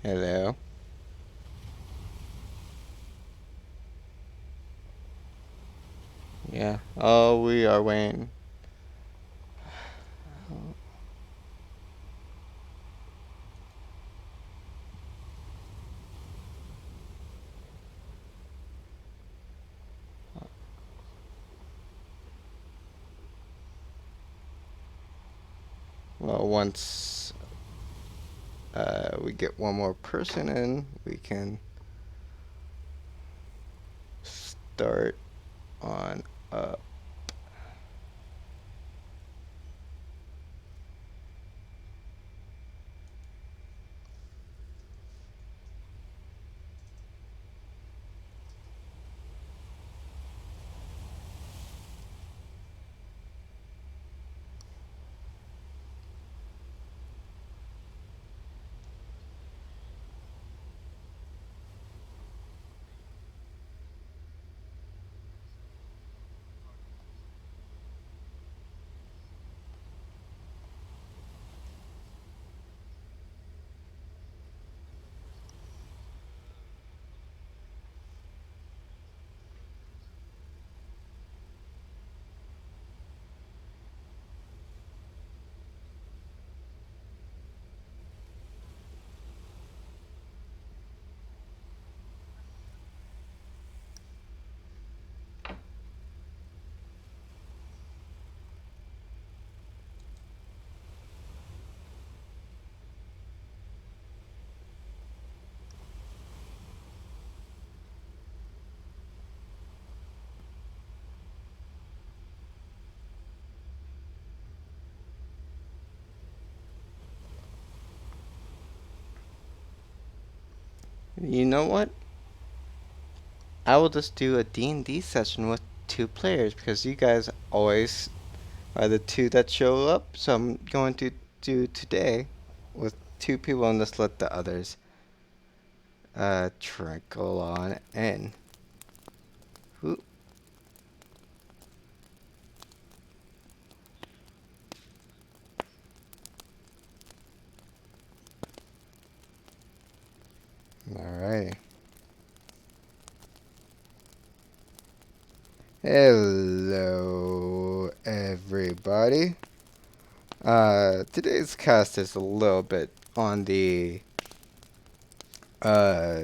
Hello. Yeah. Oh, we are waiting. Well, once we get one more person in, we can start on up. You know what? I will just do a D&D session with two players because you guys always are the two that show up. So I'm going to do today with two people and just let the others trickle on in. Ooh, alright. Hello, everybody. Today's cast is a little bit on the uh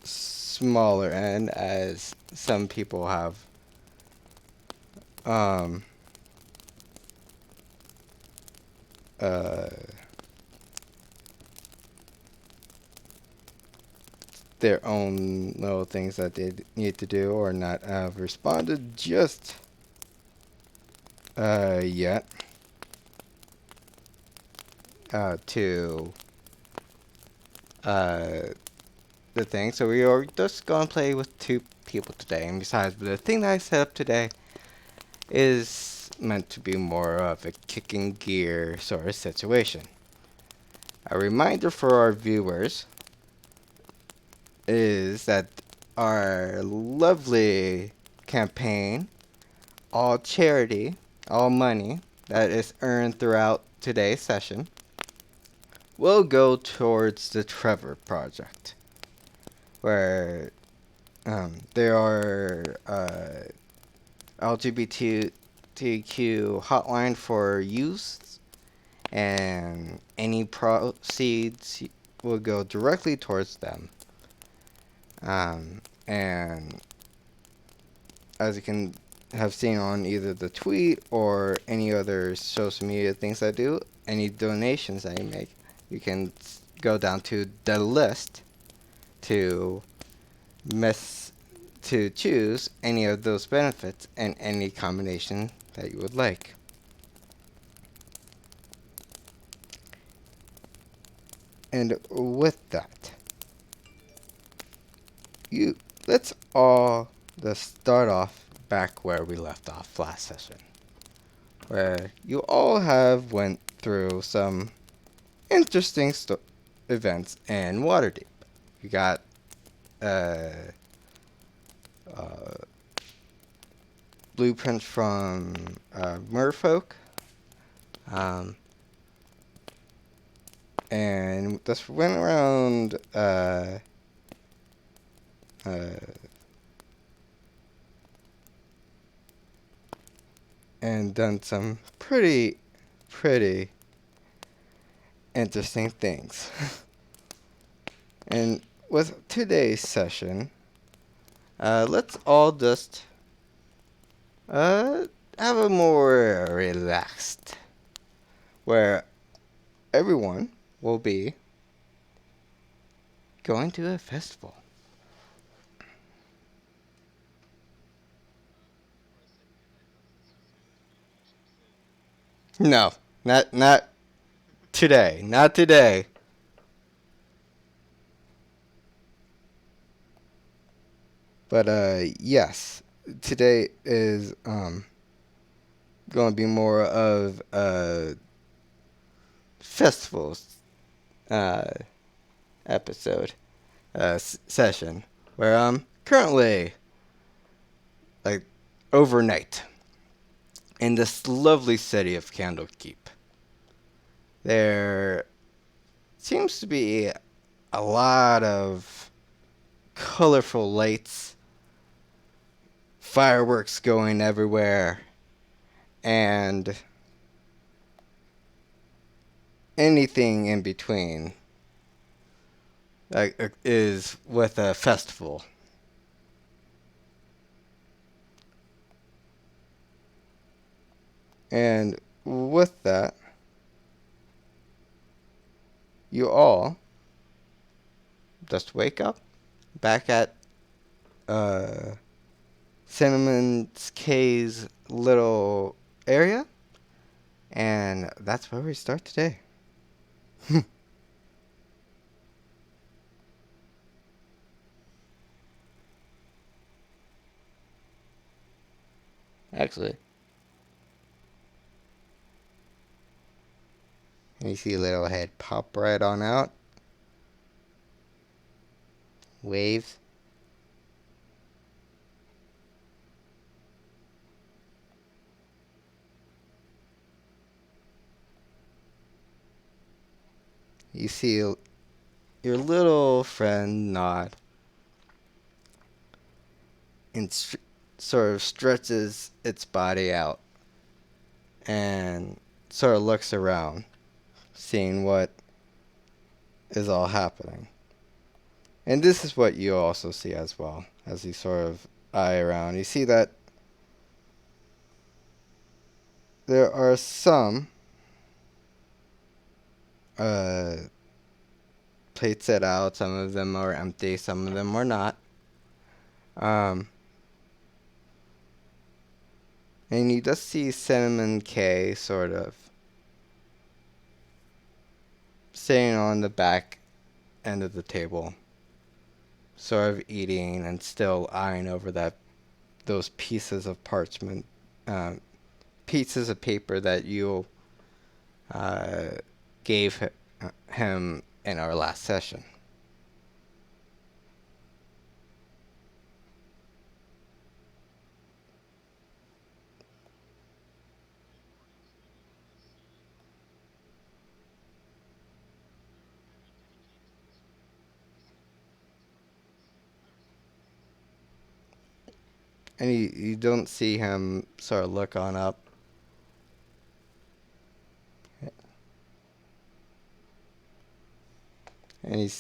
smaller end, as some people have um uh their own little things that they need to do or not have responded just yet to uh the thing. So we are just gonna play with two people today. And besides, the thing that I set up today is meant to be more of a kicking gear sort of situation. A reminder for our viewers is that our lovely campaign, all charity, all money that is earned throughout today's session, will go towards the Trevor Project, where there are LGBTQ hotline for youth, and any proceeds will go directly towards them. And as you can have seen on either the tweet or any other social media things I do, any donations that you make, you can go down to the list to miss to choose any of those benefits and any combination that you would like. And with that, you let's all just start off back where we left off last session, where you all have went through some interesting events in Waterdeep. You got uh, uh, blueprints from Merfolk. Um, and just went around uh, and done some pretty interesting things. And with today's session, let's all just uh, have a more relaxed, where everyone will be going to a festival. No, not today. Not today. But yes, today is going to be more of a festivals uh, episode session where I'm currently like overnight in this lovely city of Candlekeep. There seems to be a lot of colorful lights, fireworks going everywhere, and anything in between is with a festival. And with that, you all just wake up back at uh, Cinnamon's K's little area, and that's where we start today. Actually, you see a little head pop right on out, waves. You see your little friend nod and sort of stretches its body out and sort of looks around, seeing what is all happening. And this is what you also see as well, as you sort of eye around. You see that there are some uh, plates set out. Some of them are empty, some of them are not. Um, and you just see Cinnamon K sort of sitting on the back end of the table, sort of eating and still eyeing over those pieces of parchment, um, pieces of paper that you uh, gave him in our last session. And you don't see him sort of look on up. And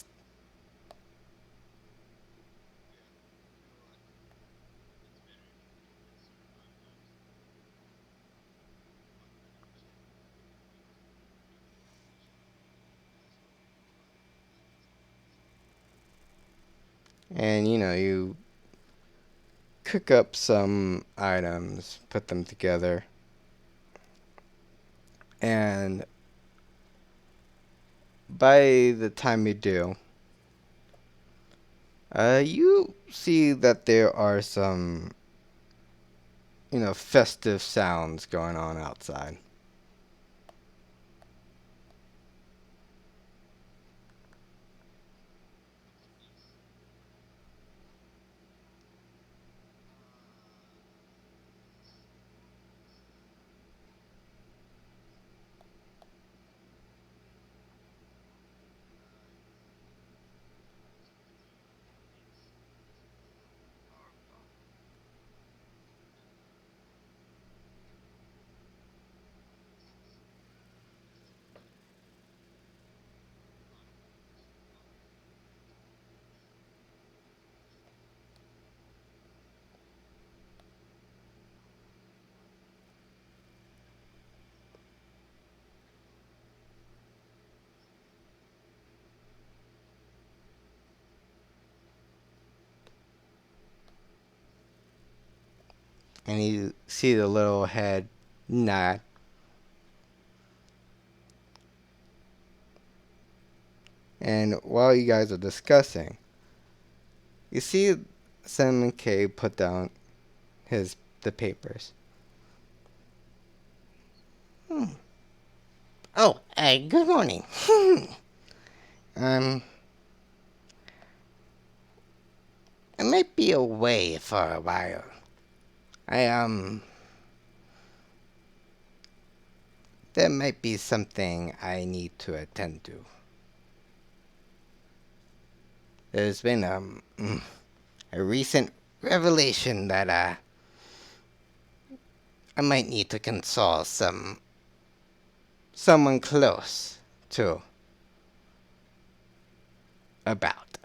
you cook up some items, put them together, and by the time you do, you see that there are some, festive sounds going on outside. And you see the little head nod. And while you guys are discussing, you see Simon K put down the papers. Hmm. Oh, good morning. um, I might be away for a while. I there might be something I need to attend to. There's been a recent revelation that I might need to consult someone close to about.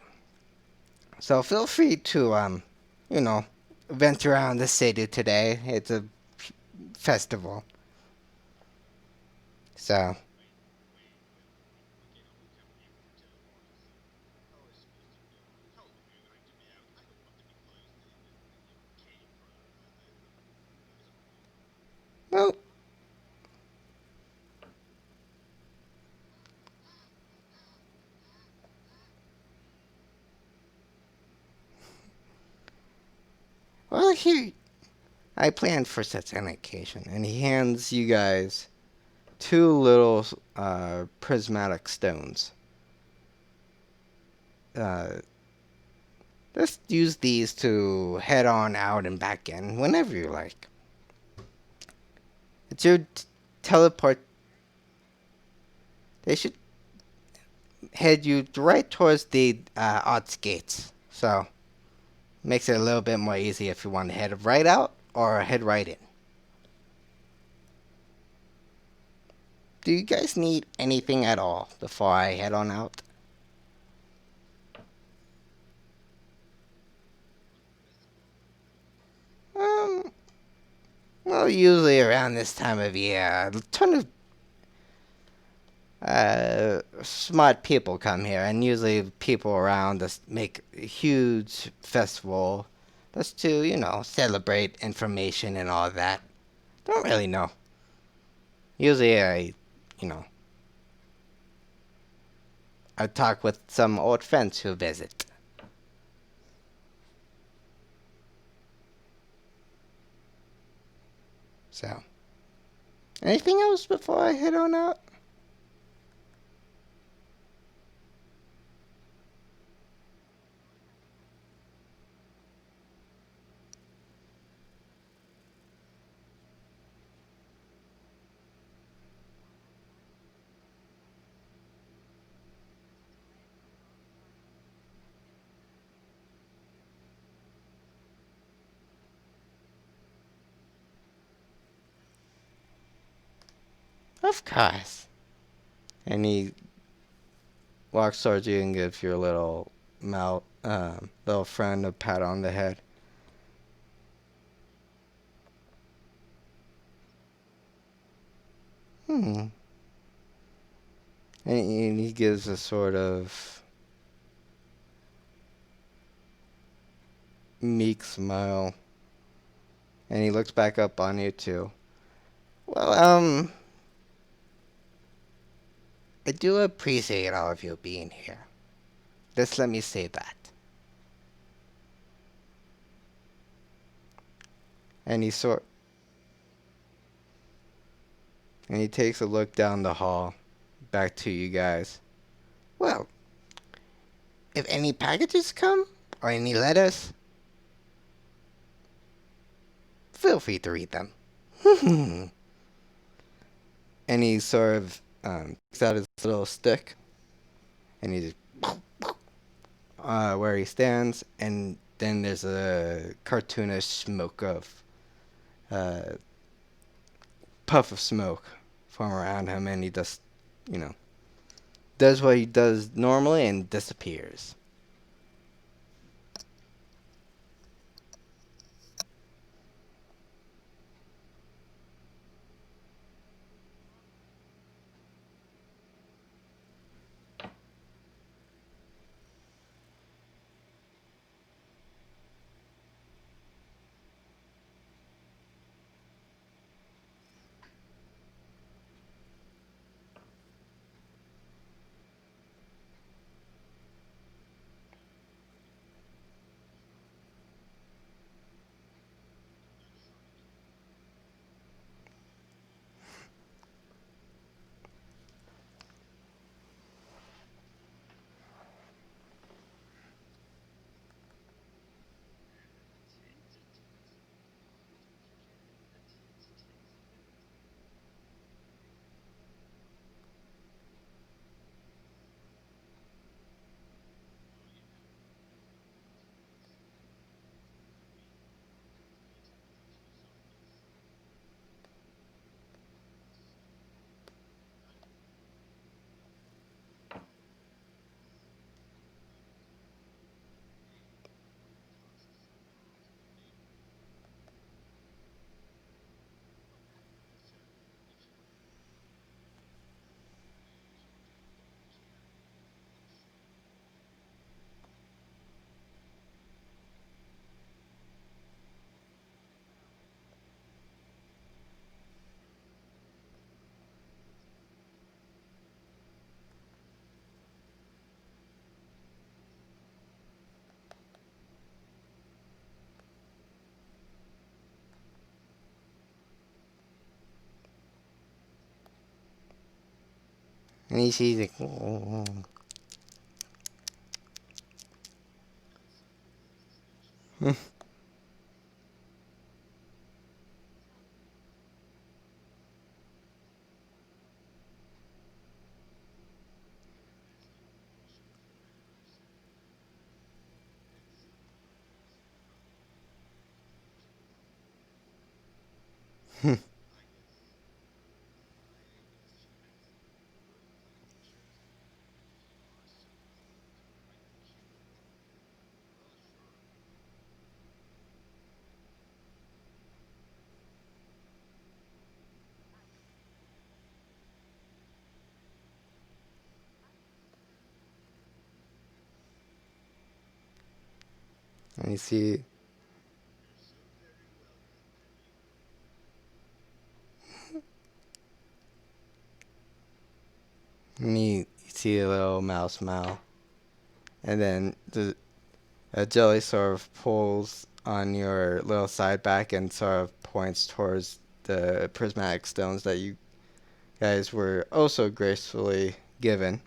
So feel free to you know, venture around the city today. It's a festival. So well, here I planned for such an occasion, and he hands you guys two little prismatic stones. Uh, just use these to head on out and back in whenever you like. It's your teleport. They should head you right towards the odds gates. So makes it a little bit more easy if you want to head right out or head right in. Do you guys need anything at all before I head on out? Um, well, usually around this time of year, a ton of smart people come here, and usually people around us make a huge festival just to, celebrate information and all that. Don't really know. Usually you know, I talk with some old friends who visit. So, anything else before I head on out? Of course. And he walks towards you and gives your little friend a pat on the head. Hmm. And he gives a sort of meek smile. And he looks back up on you too. Well, I do appreciate all of you being here. Just let me say that. And he sort and he takes a look down the hall, back to you guys. Well, if any packages come or any letters, feel free to read them. And he sort of takes out his little stick, and he just where he stands, and then there's a cartoonish smoke of uh, puff of smoke from around him, and he just, you know, does what he does normally and disappears. And he sees like, and you see you see a little mouse smile, and then a jelly sort of pulls on your little side back and sort of points towards the prismatic stones that you guys were also gracefully given.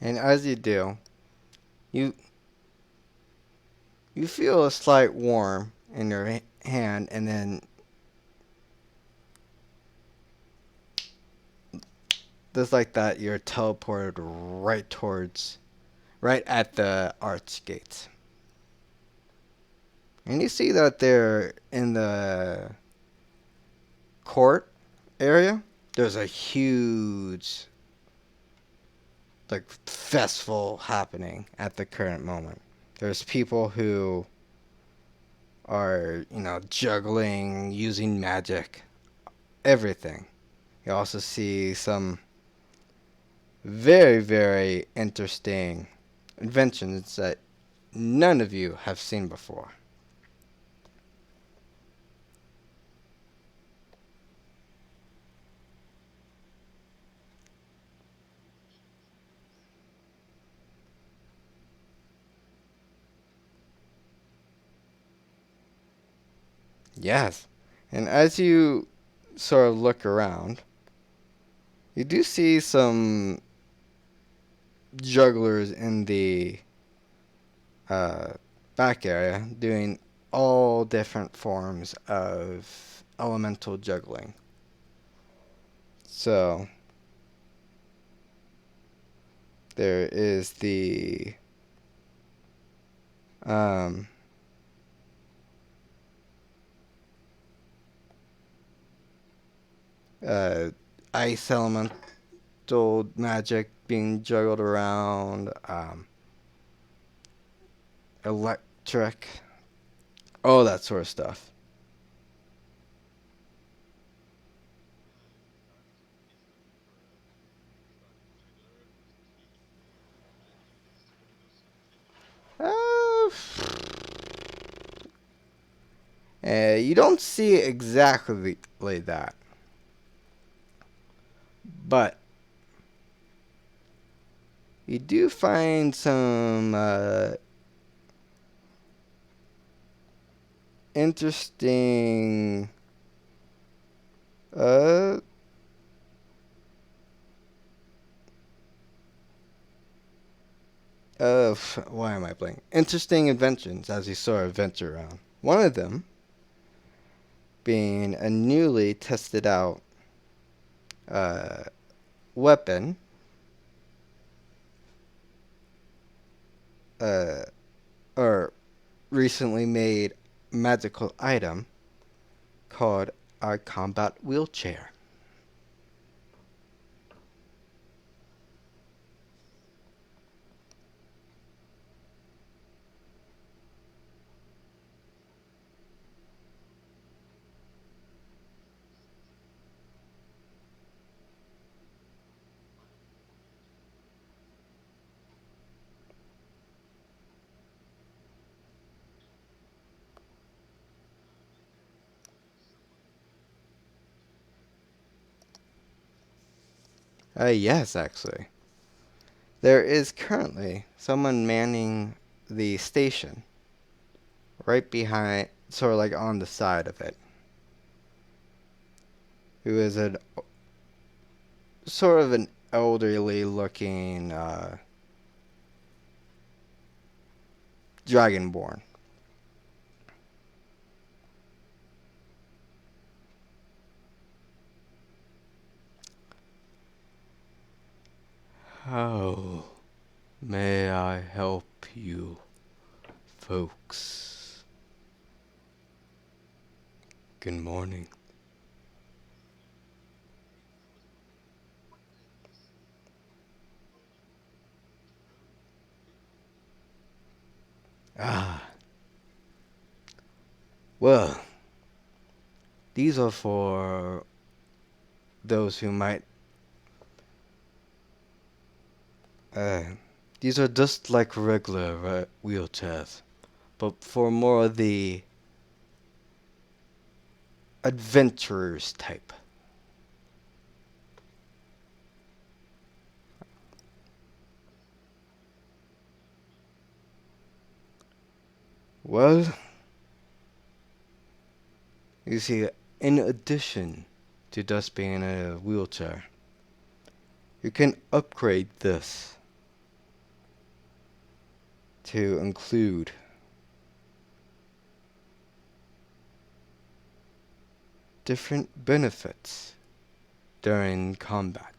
And as you do, you you feel a slight warm in your hand, and then just like that, you're teleported right at the arch gates. And you see that they're in the court area. There's a huge like festival happening at the current moment. There's people who are, juggling, using magic, everything. You also see some very, very interesting inventions that none of you have seen before. Yes. And as you sort of look around, you do see some jugglers in the uh, back area doing all different forms of elemental juggling. So there is the um, uh, ice elemental magic being juggled around, electric, all that sort of stuff. Uh, you don't see it exactly like that, but you do find some interesting uh, why am I playing? Interesting inventions as you sort of venture around. One of them being a newly tested out uh, weapon, uh, or recently made magical item called our combat wheelchair. Yes, actually. There is currently someone manning the station right behind, sort of like on the side of it, who is a sort of an elderly looking dragonborn. How may I help you, folks? Good morning. Ah, well, these are for those who might. Uh, these are just like regular wheelchairs, but for more of the adventurers type. Well, you see, in addition to just being a wheelchair, you can upgrade this to include different benefits during combat.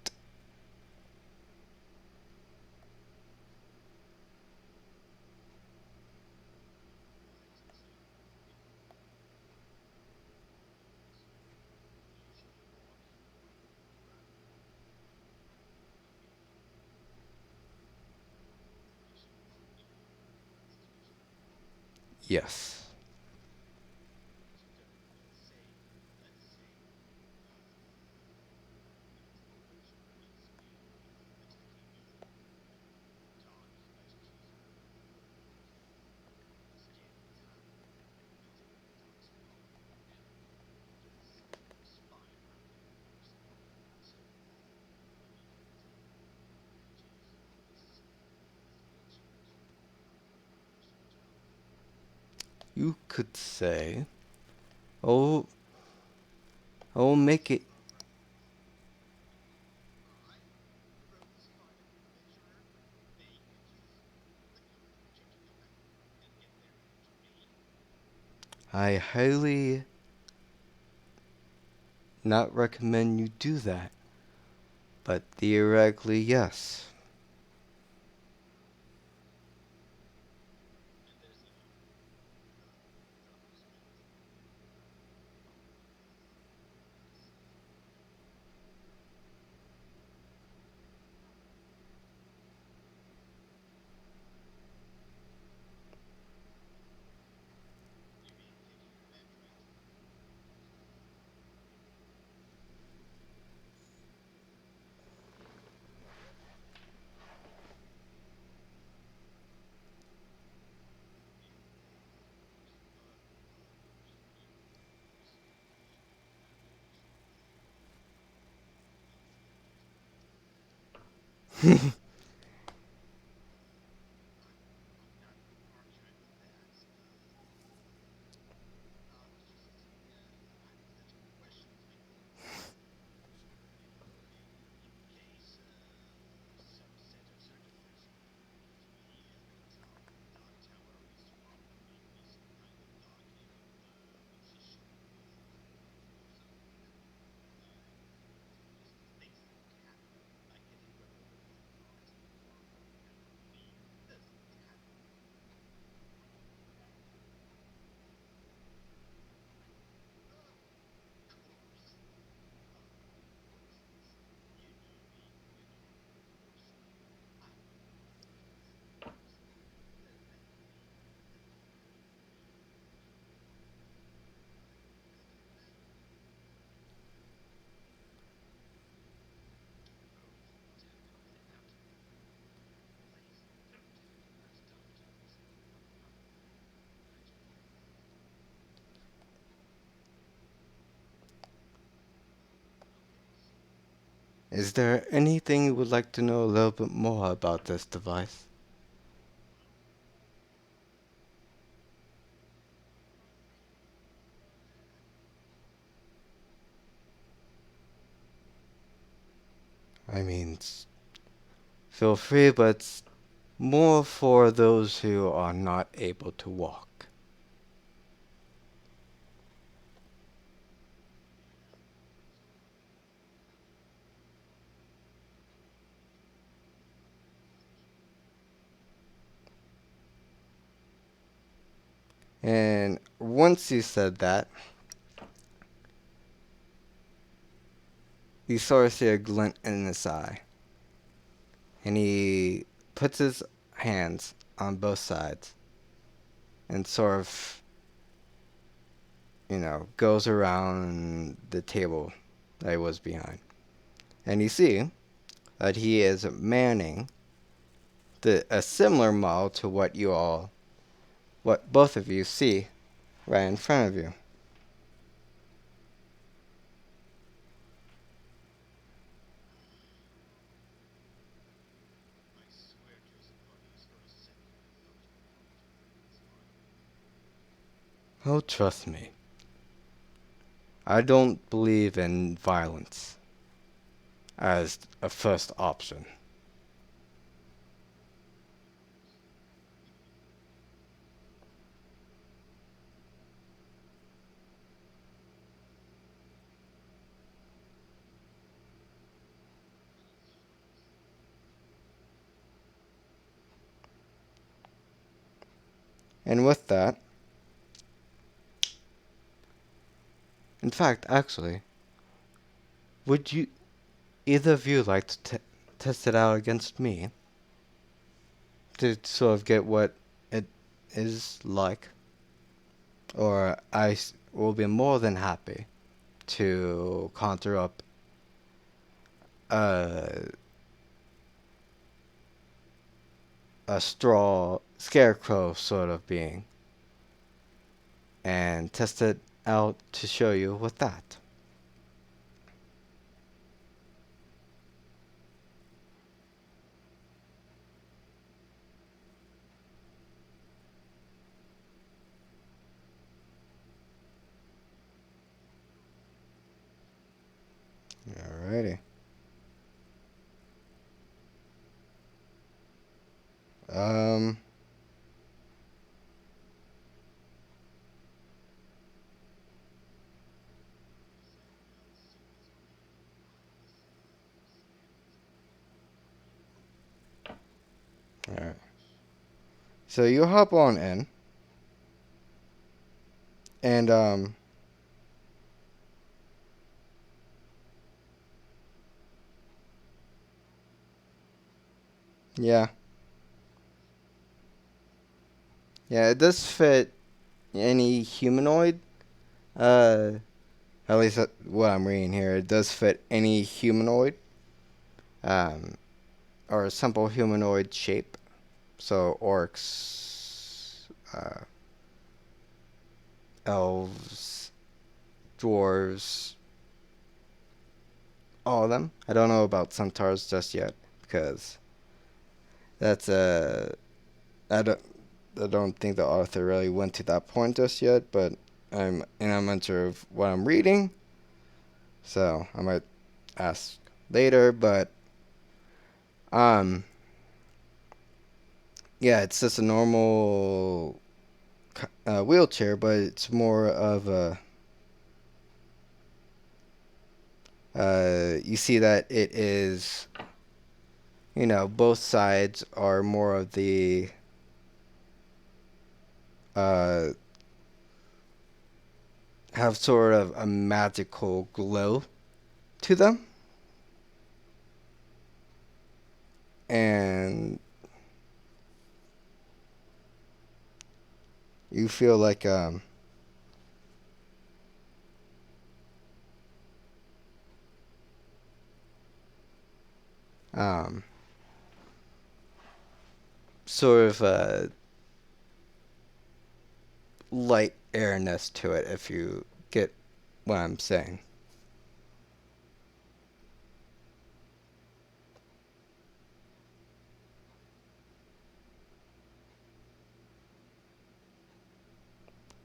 Yes. You could say, oh, oh, make it. I highly not recommend you do that, but theoretically, yes. Is there anything you would like to know a little bit more about this device? I mean, feel free, but it's more for those who are not able to walk. And once he said that, you sort of see a glint in his eye. And he puts his hands on both sides and sort of, goes around the table that he was behind. And you see that he is manning a similar model to what both of you see right in front of you. Oh, trust me. I don't believe in violence as a first option. And with that, in fact, actually, would you either of you like to test it out against me to sort of get what it is like? Or will be more than happy to conjure up a, a straw scarecrow sort of being and test it out to show you with that. Alrighty. Um, All right. So you hop on in, and yeah, yeah, it does fit any humanoid. Uh, at least what I'm reading here, it does fit any humanoid, um, or a simple humanoid shape. So orcs, elves, dwarves, all of them. I don't know about centaurs just yet because that's I don't I don't think the author really went to that point just yet. But I'm unsure of what I'm reading, so I might ask later. But um, yeah, it's just a normal wheelchair, but it's more of a you see that it is, both sides are more of the uh, have sort of a magical glow to them, and you feel like um, sort of a light airness to it, if you get what I'm saying.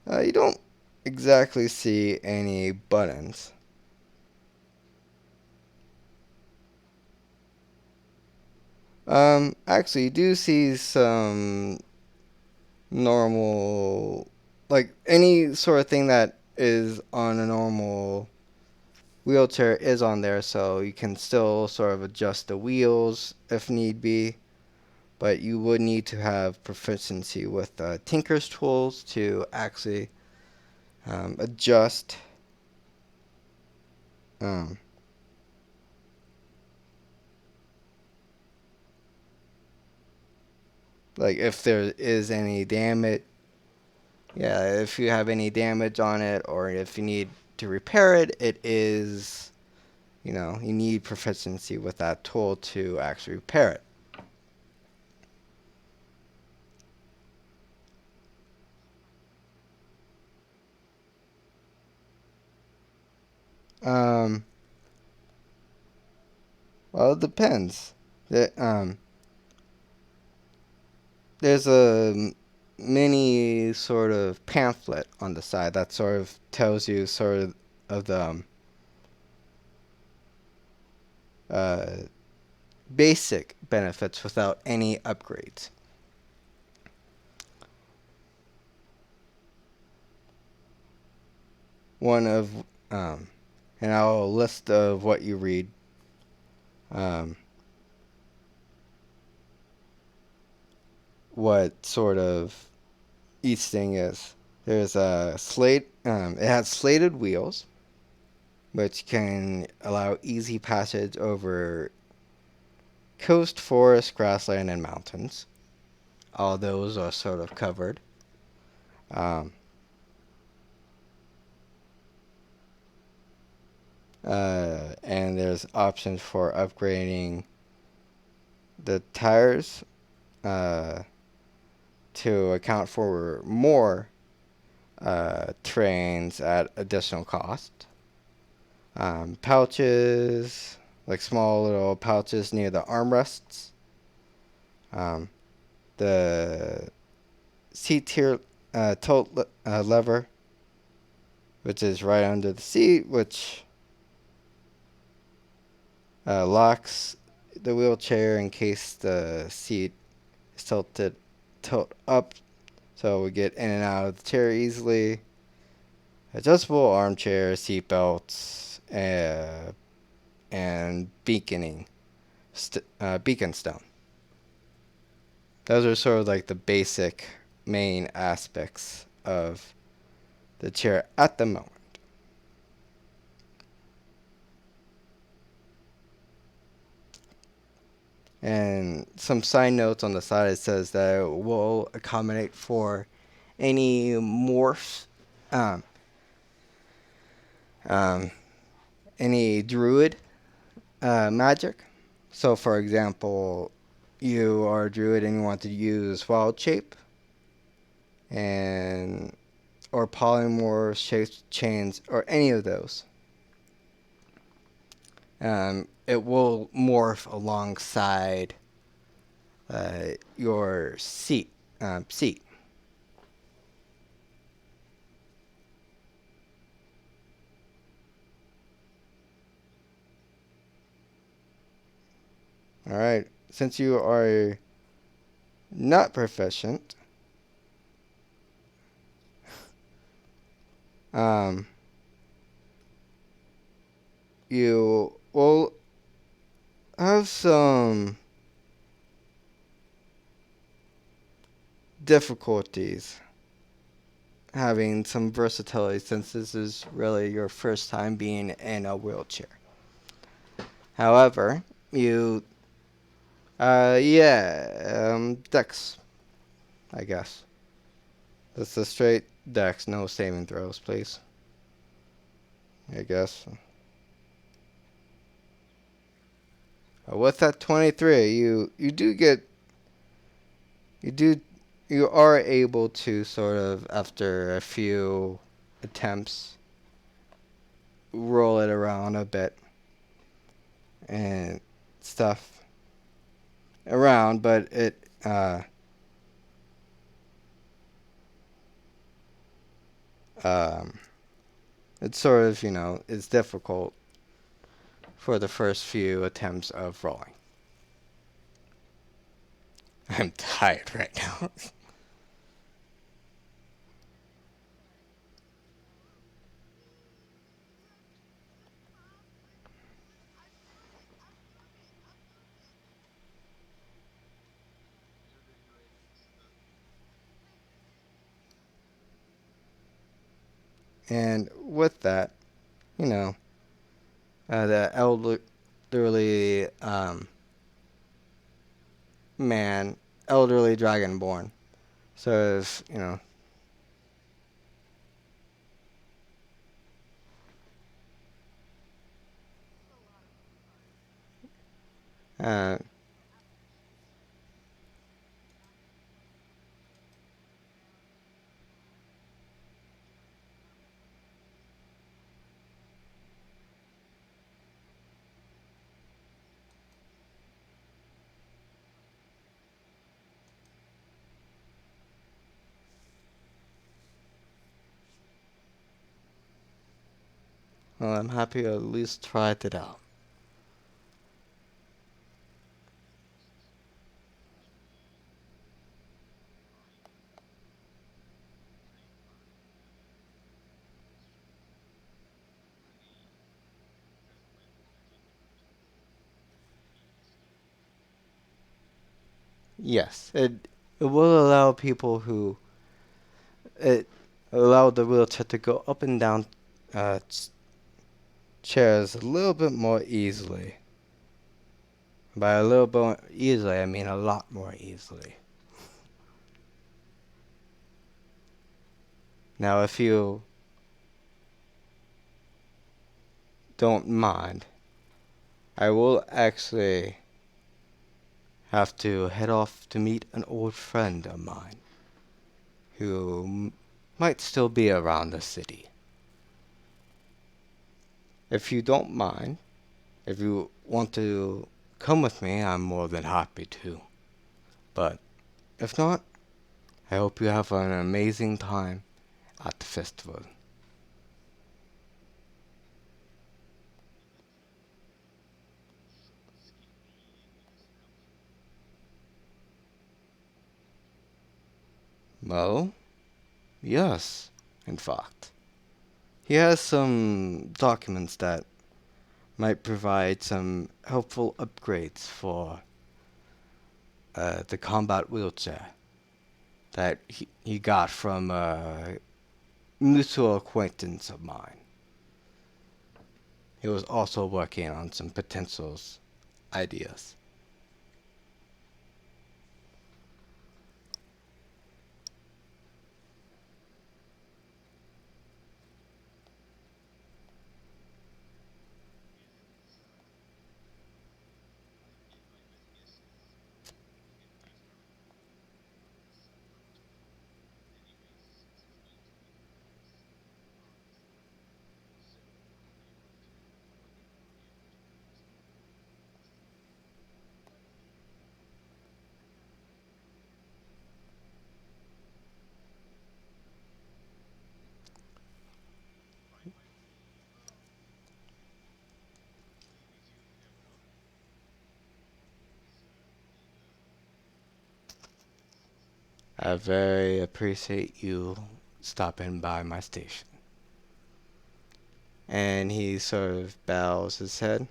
You don't exactly see any buttons. Actually, you do see some normal, like any sort of thing that is on a normal wheelchair is on there, so you can still sort of adjust the wheels if need be. But you would need to have proficiency with Tinker's tools to actually adjust. Um, like if there is any damage, yeah, if you have any damage on it, or if you need to repair it, it is, you need proficiency with that tool to actually repair it. Um, well, it depends. There's a mini sort of pamphlet on the side that sort of tells you of the uh, basic benefits without any upgrades. One of um, and I'll list of what you read. Um, what sort of each thing is. There's a slate. It has slated wheels, which can allow easy passage over coast, forest, grassland, and mountains. All those are sort of covered. Um, and there's options for upgrading the tires uh, to account for more trains at additional cost. Pouches, like small little pouches near the armrests. Um, the seat tier tilt lever, which is right under the seat, which locks the wheelchair in case the seat is tilt up, so we get in and out of the chair easily. Adjustable armchair, seat belts, and beacon stone. those are sort of like the basic main aspects of the chair at the moment. And some side notes on the side, it says that it will accommodate for any morphs, um, um, any druid magic. So, for example, you are a druid and you want to use wild shape and or polymorph, shape chains, or any of those. It will morph alongside your seat. All right. Since you are not proficient, um, you will have some difficulties having some versatility since this is really your first time being in a wheelchair. However, Dex, I guess. That's a straight Dex, no saving throws, please. I guess. With that 23, you do you are able to sort of after a few attempts roll it around a bit and stuff around, but um, it's sort of it's difficult for the first few attempts of rolling. I'm tired right now. And with that, you know, the elderly man, elderly dragonborn, sort of, uh, well, I'm happy you at least tried it out. Yes, it will allow people who it allow the wheelchair to go up and down chairs a little bit more easily. By a little bit more easily, I mean a lot more easily. Now, if you don't mind, I will actually have to head off to meet an old friend of mine who might still be around the city. If you don't mind, if you want to come with me, I'm more than happy to. But if not, I hope you have an amazing time at the festival. Well, yes, in fact. He has some documents that might provide some helpful upgrades for the combat wheelchair that he got from a mutual acquaintance of mine. He was also working on some potential ideas. I very appreciate you stopping by my station. And he sort of bows his head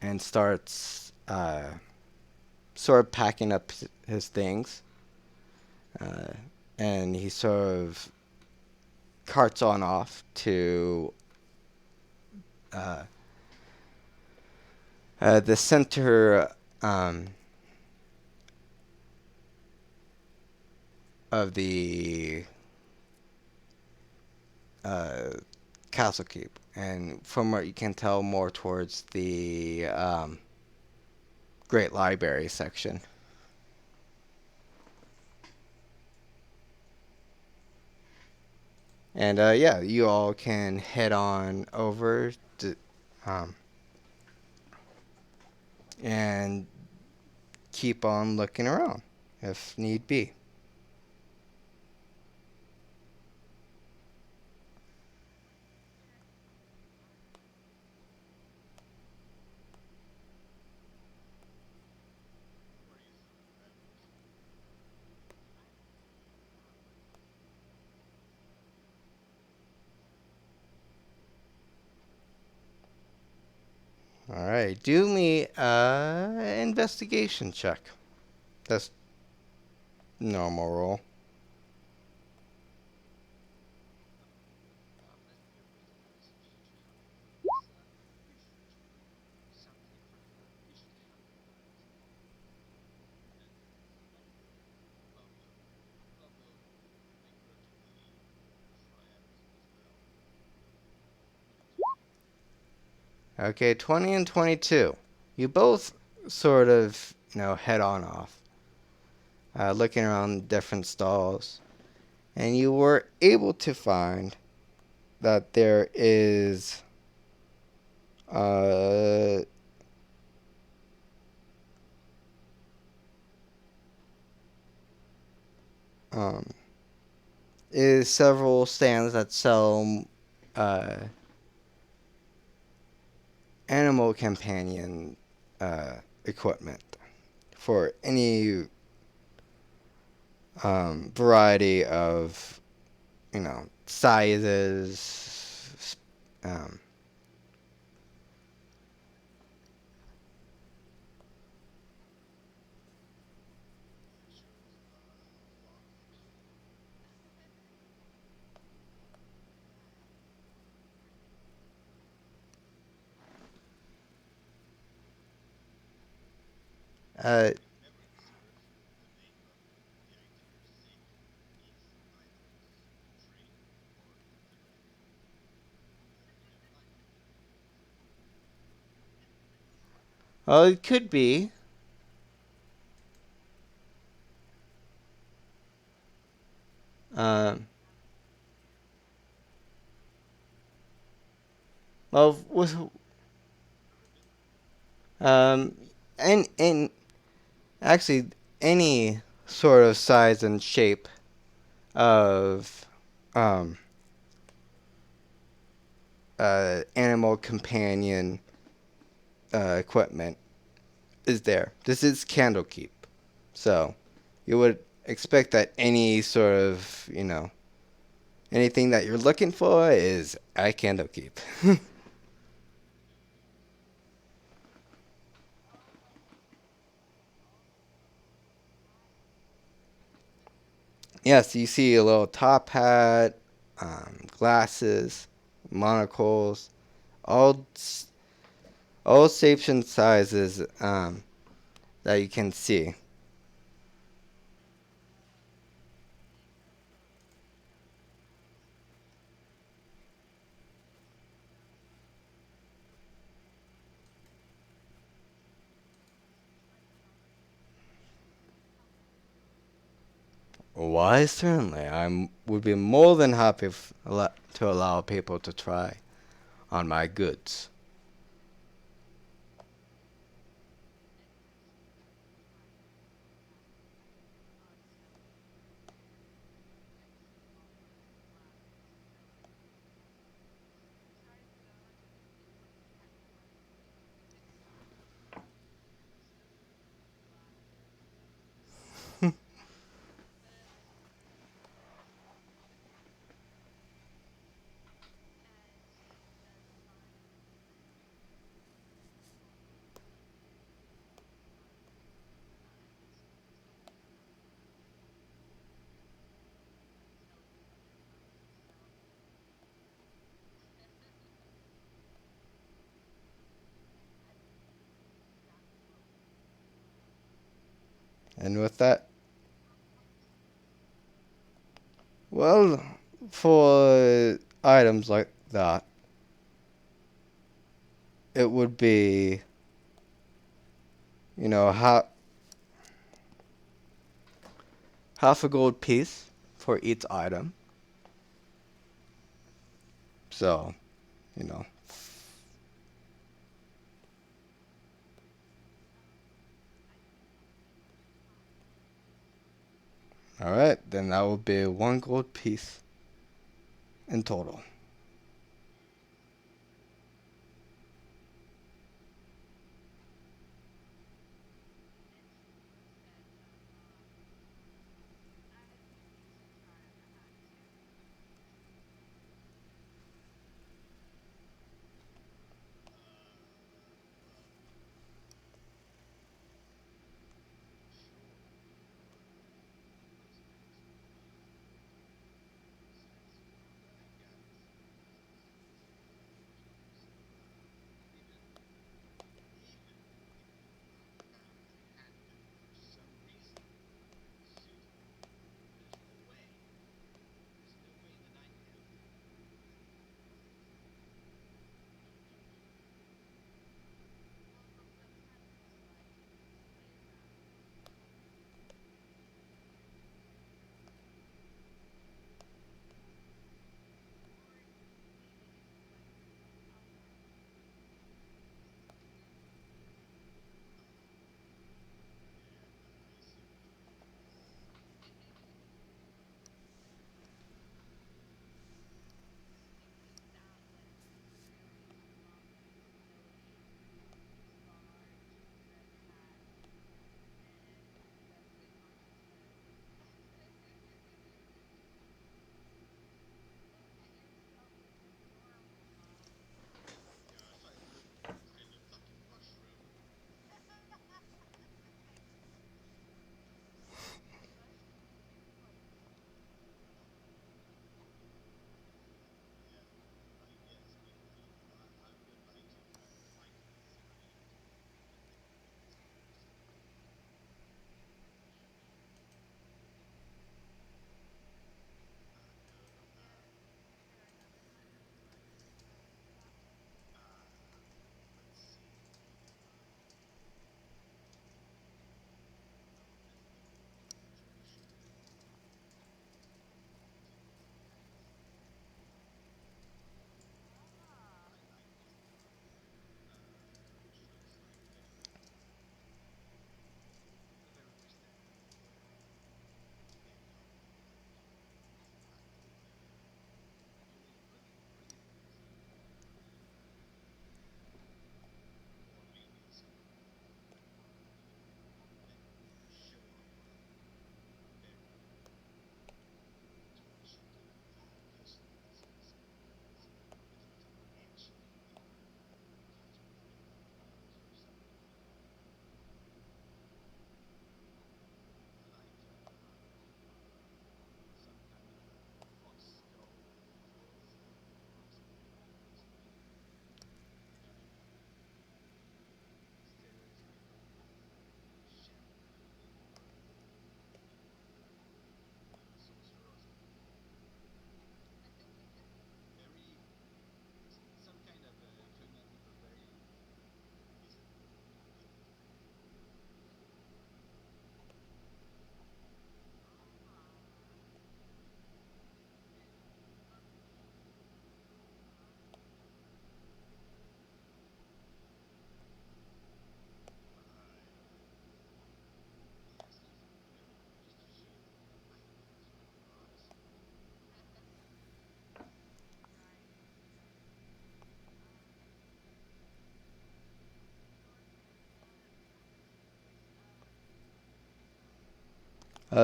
and starts sort of packing up his things. Uh, and he sort of carts on off to uh, the center of the uh, Castlekeep, and from what you can tell, more towards the Great Library section. And yeah, you all can head on over to, um, and keep on looking around if need be. All right, do me investigation check. That's normal roll. Okay, 20 and 22. You both sort of, head on off, looking around different stalls, and you were able to find that there is uh, um, several stands that sell uh, animal companion equipment for any variety of sizes. Um, uh, well, it could be. Um, well, with um, and actually any sort of size and shape of um, animal companion equipment is there. This is Candlekeep, so you would expect that any sort of anything that you're looking for is at Candlekeep. Yes, you see a little top hat, glasses, monocles, all all shapes and sizes that you can see. Why, certainly, I would be more than happy to allow people to try on my goods. And with that, well, for items like that, it would be, you know, half a gold piece for each item. So, you know, all right, then that would be one gold piece in total.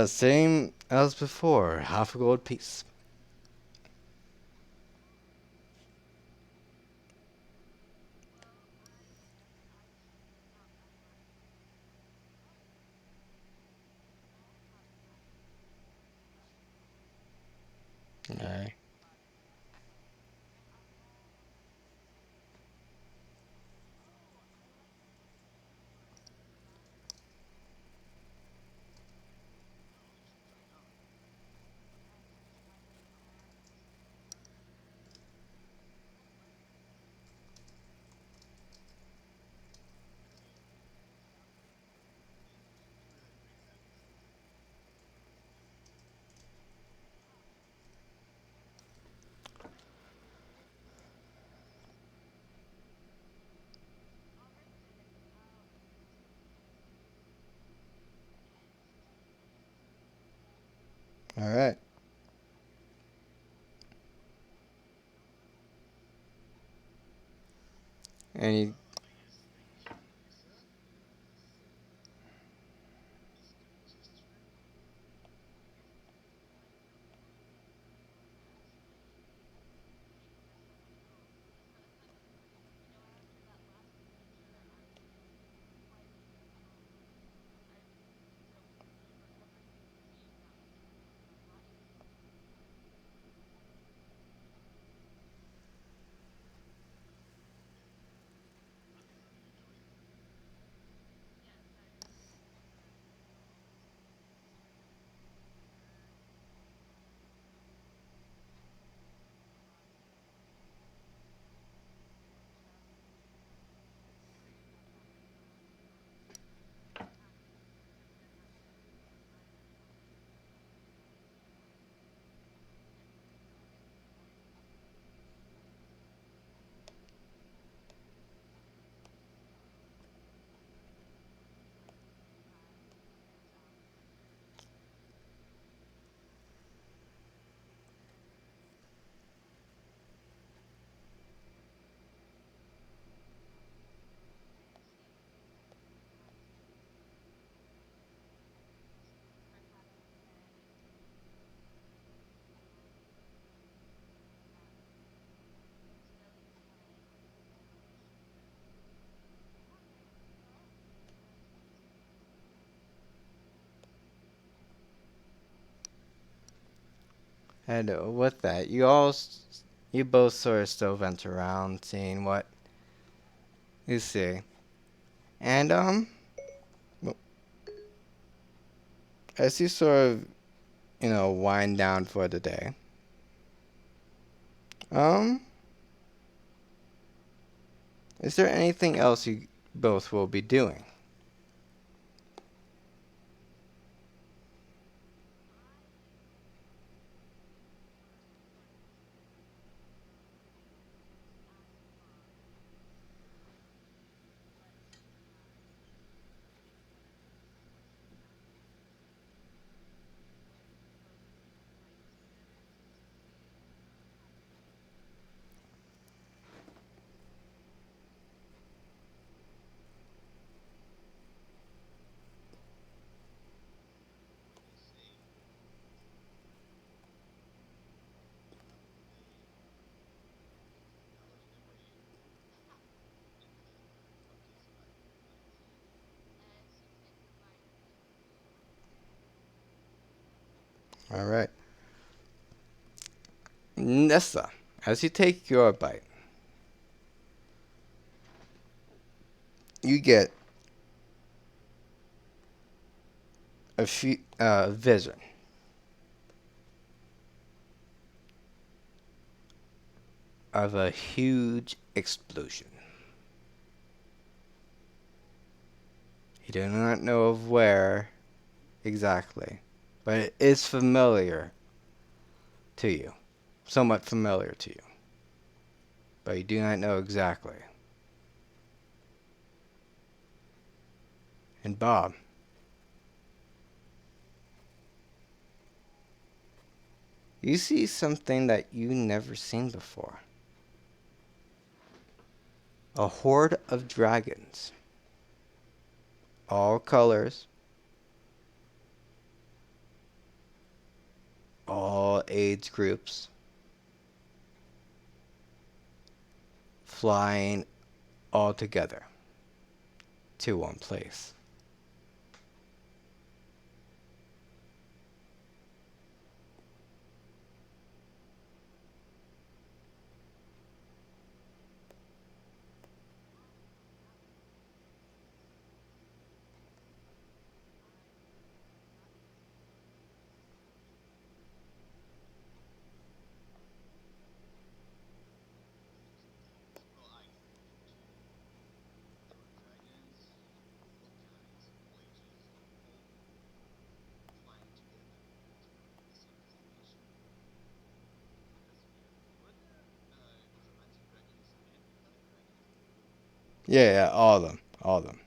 Same as before, half a gold piece. Alright. Alright. Any and with that, you both sort of still vent around, seeing what you see, and w- as you sort of wind down for the day, um, is there anything else you both will be doing? All right, Nessa, as you take your bite, you get a vision of a huge explosion. You do not know of where exactly, but it is familiar to you, somewhat familiar to you, but you do not know exactly. And Bob, you see something that you never seen before. A horde of dragons, all colors, all age groups flying all together to one place. Yeah, yeah, all of them, all of them.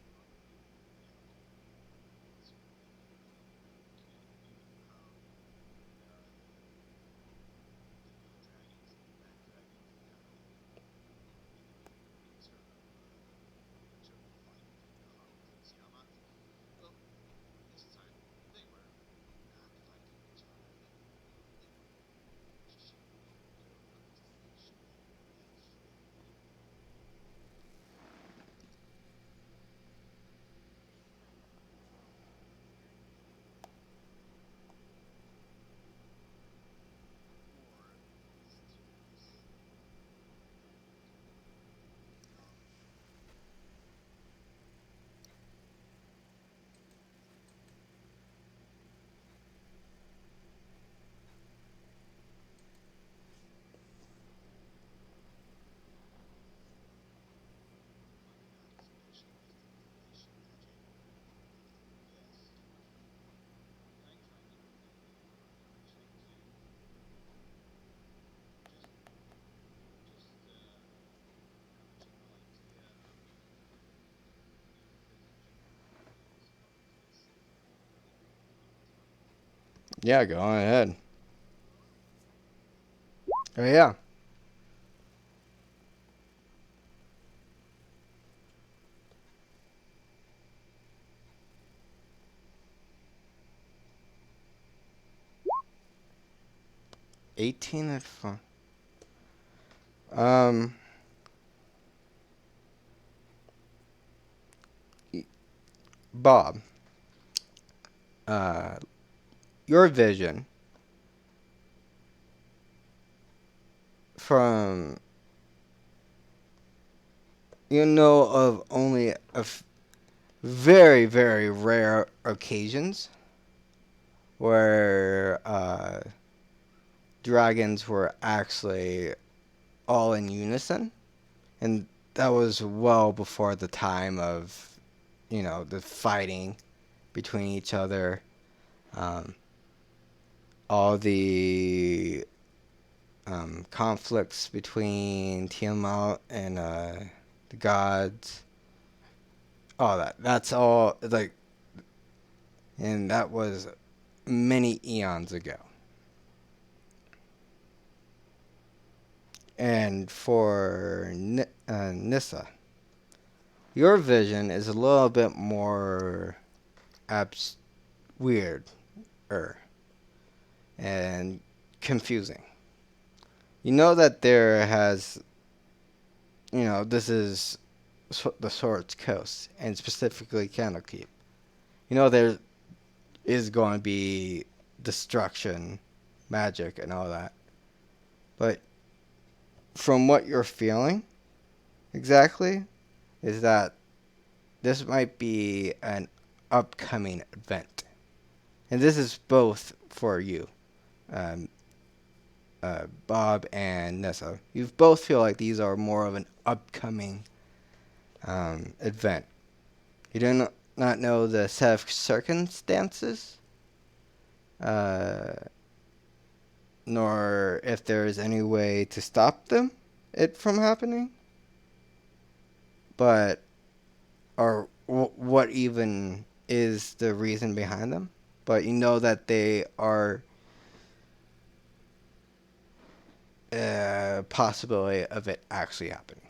Yeah, go on ahead. Oh yeah, 18 at fun. Um, Bob, uh, your vision from of only very very rare occasions where dragons were actually all in unison, and that was well before the time of the fighting between each other, um, all the conflicts between Tiamat and the gods, all that. That's all like, and that was many eons ago. And for Nissa, your vision is a little bit more abs- weird and confusing. You know that there has, this is the Swords Coast, and specifically Candlekeep. There is going to be destruction, magic, and all that. But from what you're feeling exactly, is that this might be an upcoming event. And this is both for you, um, Bob and Nessa. You both feel like these are more of an upcoming event. You do not know the set of circumstances, uh, nor if there is any way to stop it from happening, but or what even is the reason behind them. But you know that they are a possibility of it actually happening.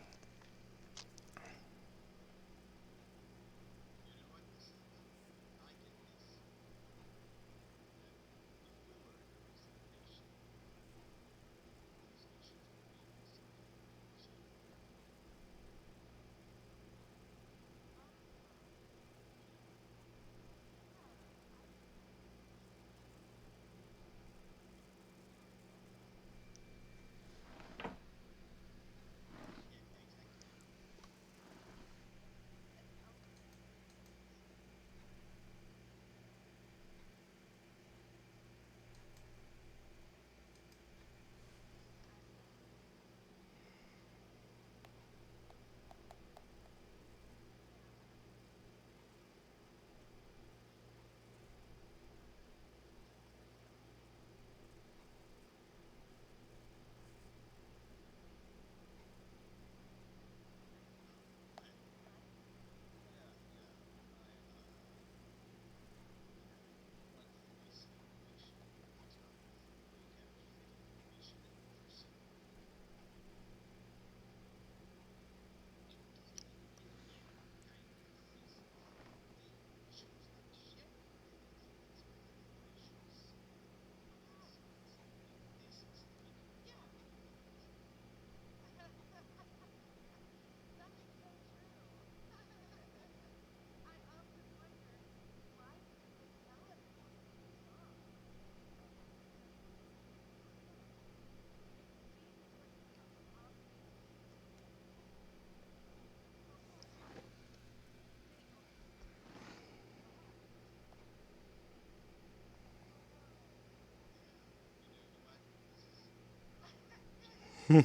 All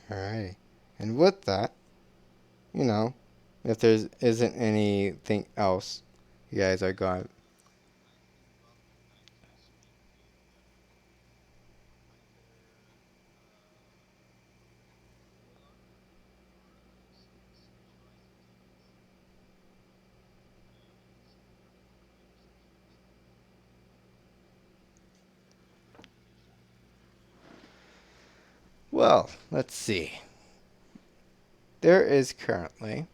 right. And with that, you know, if there isn't anything else, you guys are going. Well, let's see. There is currently.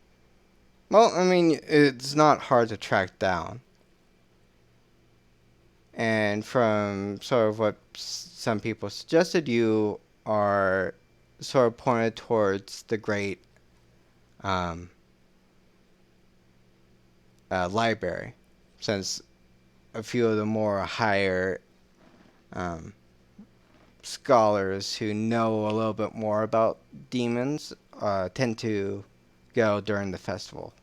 Well, I mean, it's not hard to track down. And from sort of what some people suggested, you are sort of pointed towards the great um, library, since a few of the more higher um, scholars who know a little bit more about demons tend to go during the festival.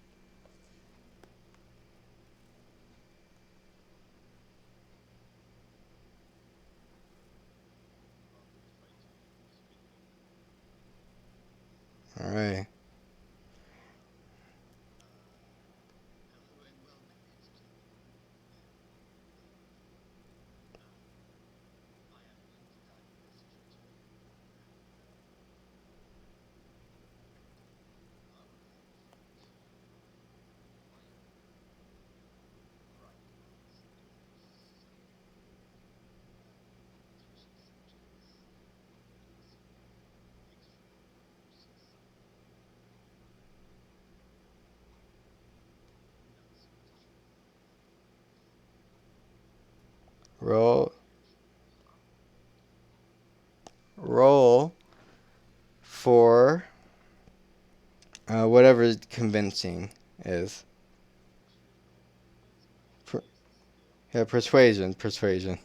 All right. Roll, roll for whatever convincing is. Per- yeah, persuasion, persuasion.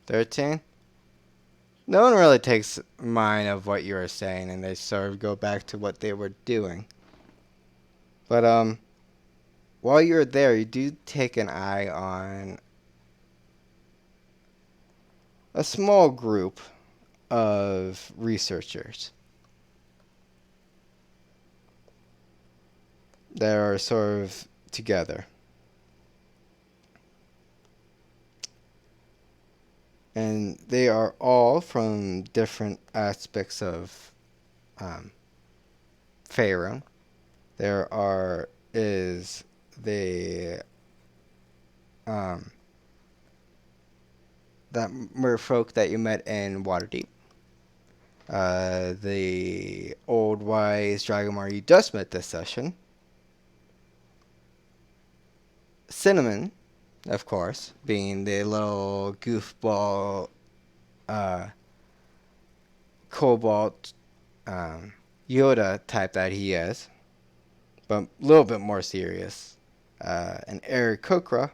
13? No one really takes mind of what you were saying, and they sort of go back to what they were doing. But while you're there, you do take an eye on a small group of researchers that are sort of together. And they are all from different aspects of um, Faerun. There are is the um, that merfolk that you met in Waterdeep. The old wise Dragomar you just met this session. Cinnamon, of course, being the little goofball uh, cobalt um, Yoda type that he is, but a little bit more serious. An Aarakocra,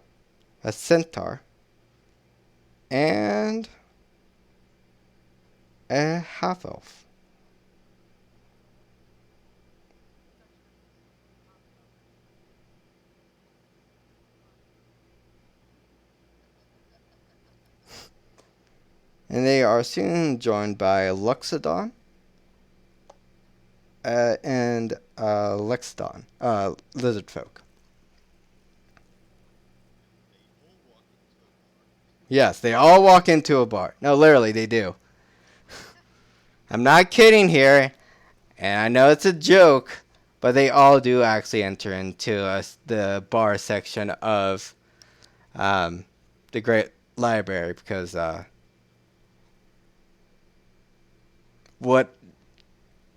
a centaur, and a half elf. And they are soon joined by Luxodon and Lexodon, lizard folk. Yes, they all walk into a bar. No, literally, they do. I'm not kidding here, and I know it's a joke, but they all do actually enter into the bar section of um, the Great Library because what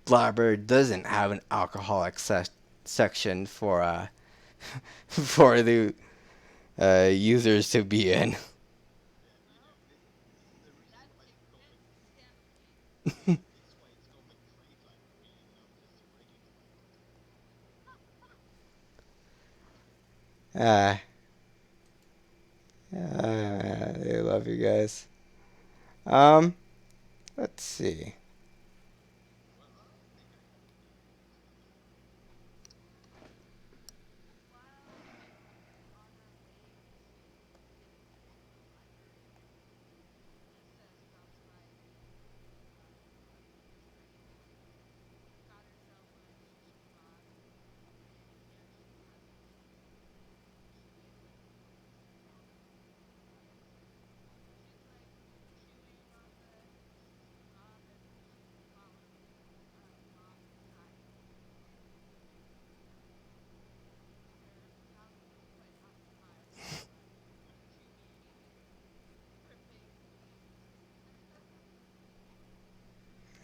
library doesn't have an alcoholic section for for the users to be in? Ah, I love you guys. Um, let's see.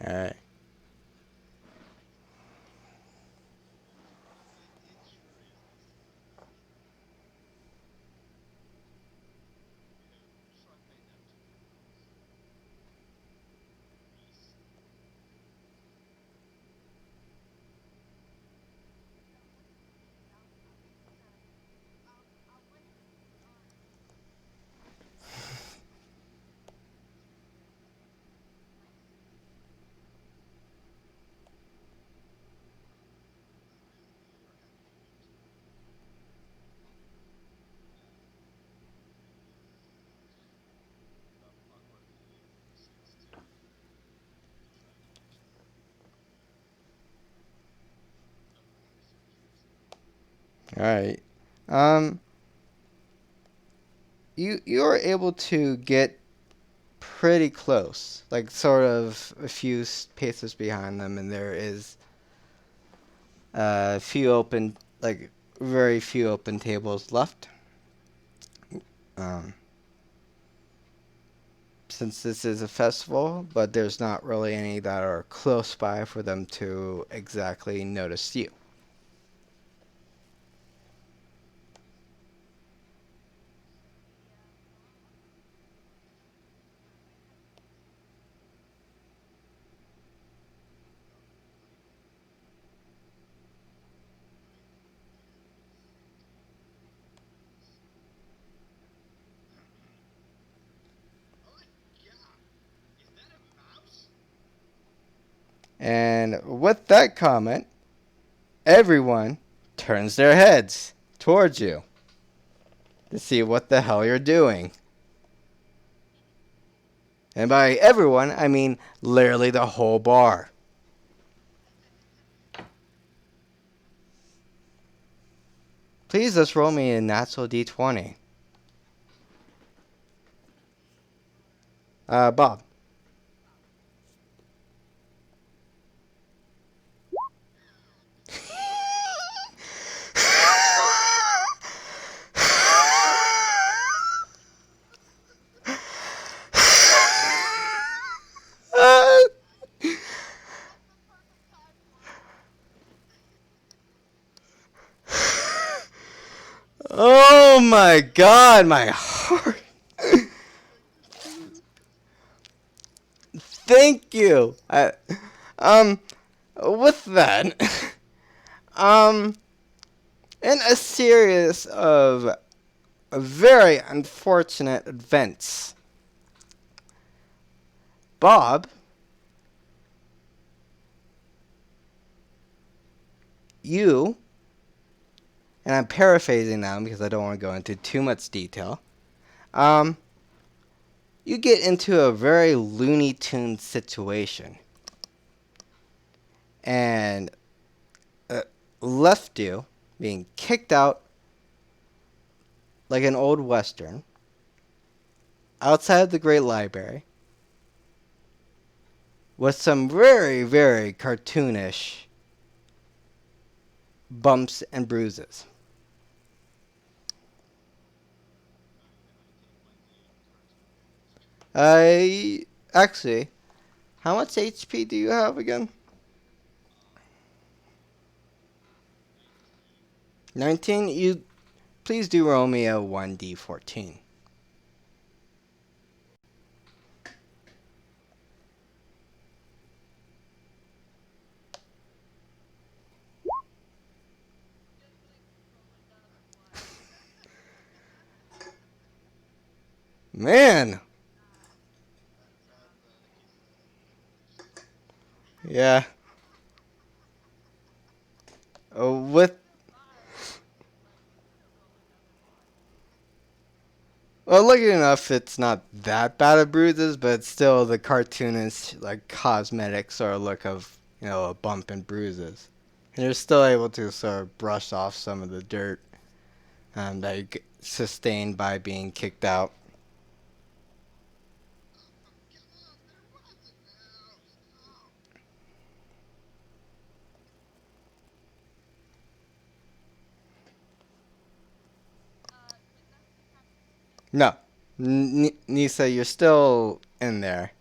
All right. All right. Um, you are able to get pretty close, like sort of a few paces behind them, and there is a few open, like very few open tables left. Um, since this is a festival, but there's not really any that are close by for them to exactly notice you. And with that comment, everyone turns their heads towards you to see what the hell you're doing. And by everyone, I mean literally the whole bar. Please just roll me a natural d20. Bob. Oh my god, my heart. Thank you. Um, with that, um, in a series of very unfortunate events, Bob, you, and I'm paraphrasing now because I don't want to go into too much detail, um, you get into a very Looney Tunes situation and uh, left you being kicked out like an old Western outside the Great Library with some very, very cartoonish bumps and bruises. I actually, how much HP do you have again? 19. You please do roll me a 1d14. Man, yeah. With well, lucky enough, it's not that bad of bruises, but still the cartoonist like cosmetic sort of look of a bump and bruises, and you're still able to sort of brush off some of the dirt that you sustained by being kicked out. No, Nisa, you're still in there.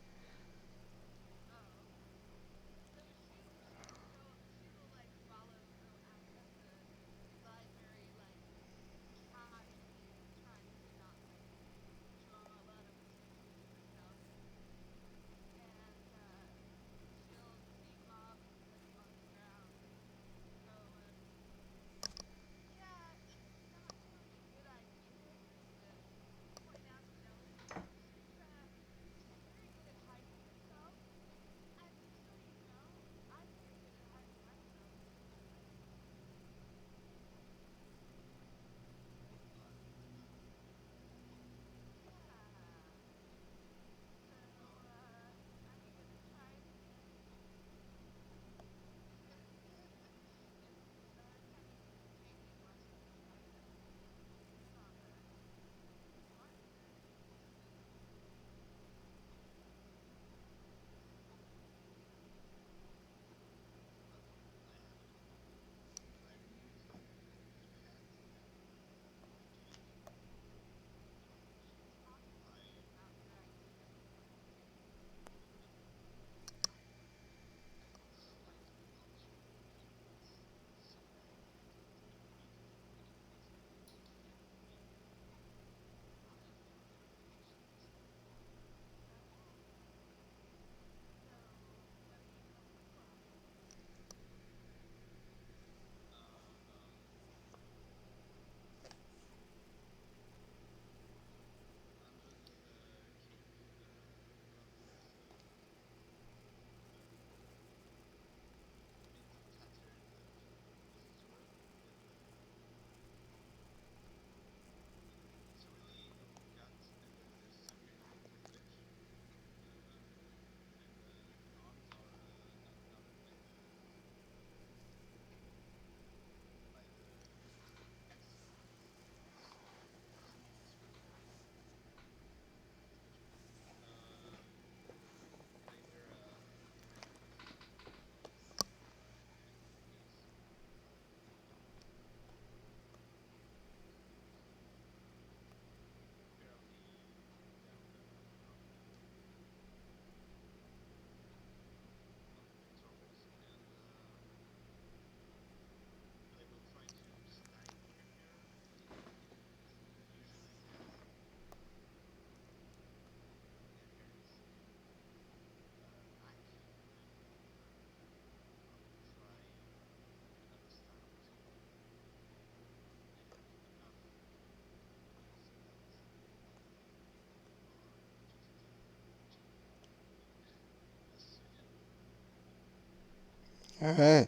All right,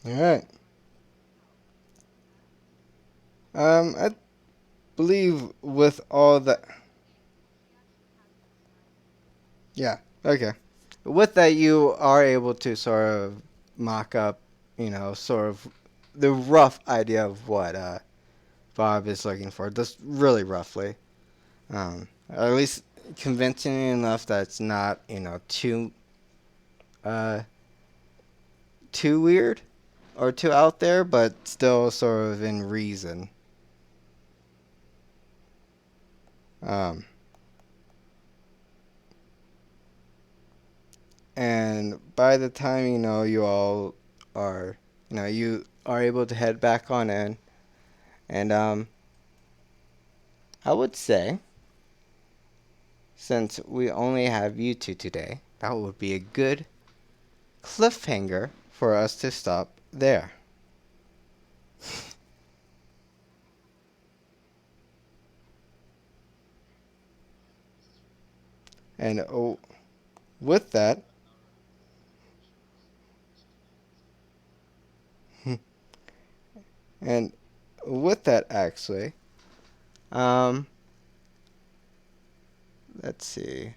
all right. I believe with all that, yeah. Okay. With that, you are able to sort of mock up, sort of the rough idea of what Bob is looking for, just really roughly. At least convincing enough that it's not, uh, too weird or too out there, but still sort of in reason. Um, and by the time you all are, you are able to head back on in, and I would say since we only have you two today, that would be a good cliffhanger for us to stop there. And with that, and with that, actually, um, let's see.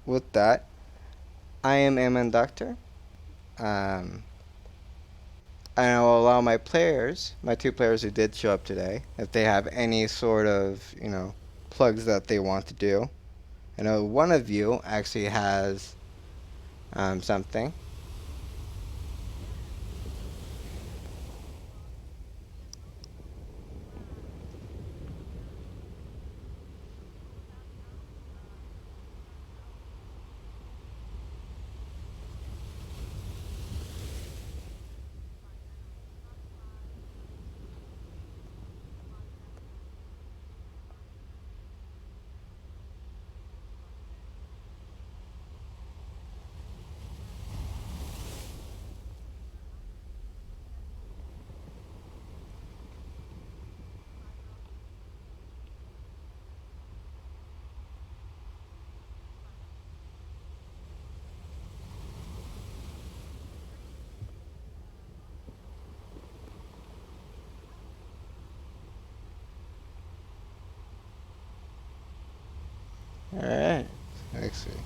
With that, I am Ammon Doctor. Um, and I will allow my players, my two players who did show up today, if they have any sort of, plugs that they want to do. I know one of you actually has something. All right. Actually,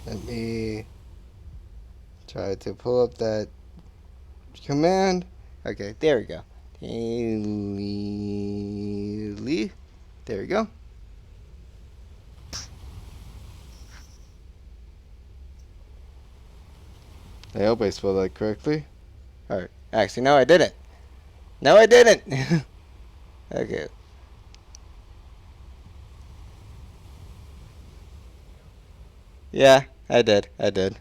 let me try to pull up that command. Okay, there we go. Lee. There we go. I hope I spelled that correctly. All right. Actually, no, I didn't. No, I didn't. Okay. Yeah, I did. I did.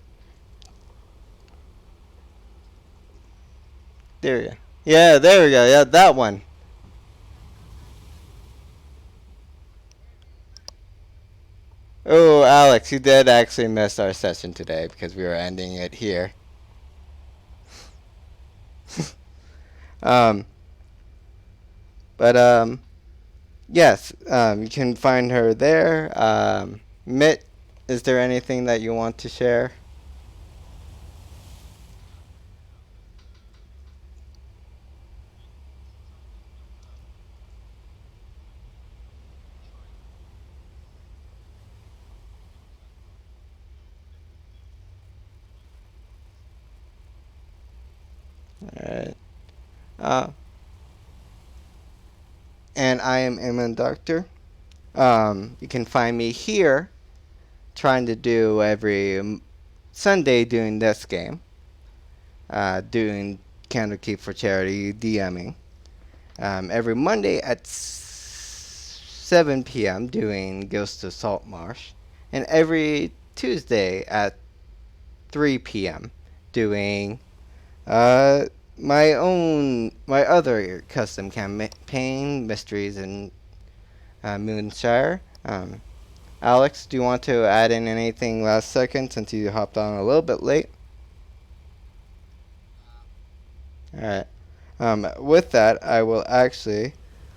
There we go. Yeah, there we go. Yeah, that one. Oh, Alex, you did actually miss our session today because we were ending it here. Um, but yes, you can find her there. Mitt, is there anything that you want to share? All right. Uh, and I am Eamon Doctor. You can find me here trying to do every Sunday doing this game, doing Candlekeep for charity, DMing. Every Monday at 7 p.m. doing Ghost of Saltmarsh, and every Tuesday at 3 p.m. doing uh, my other custom campaign, Mysteries in Moonshire. Alex, do you want to add in anything last second since you hopped on a little bit late? All right. With that, I will actually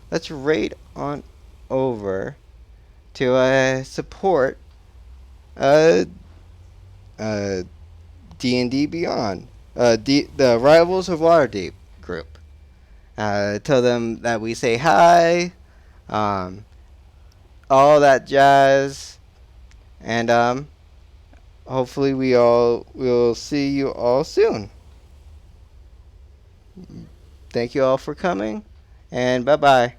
let's raid on over to support uh, uh, D&D Beyond, the Rivals of Waterdeep group. Tell them that we say hi, um, all that jazz, and hopefully we all will see you all soon. Thank you all for coming, and bye bye.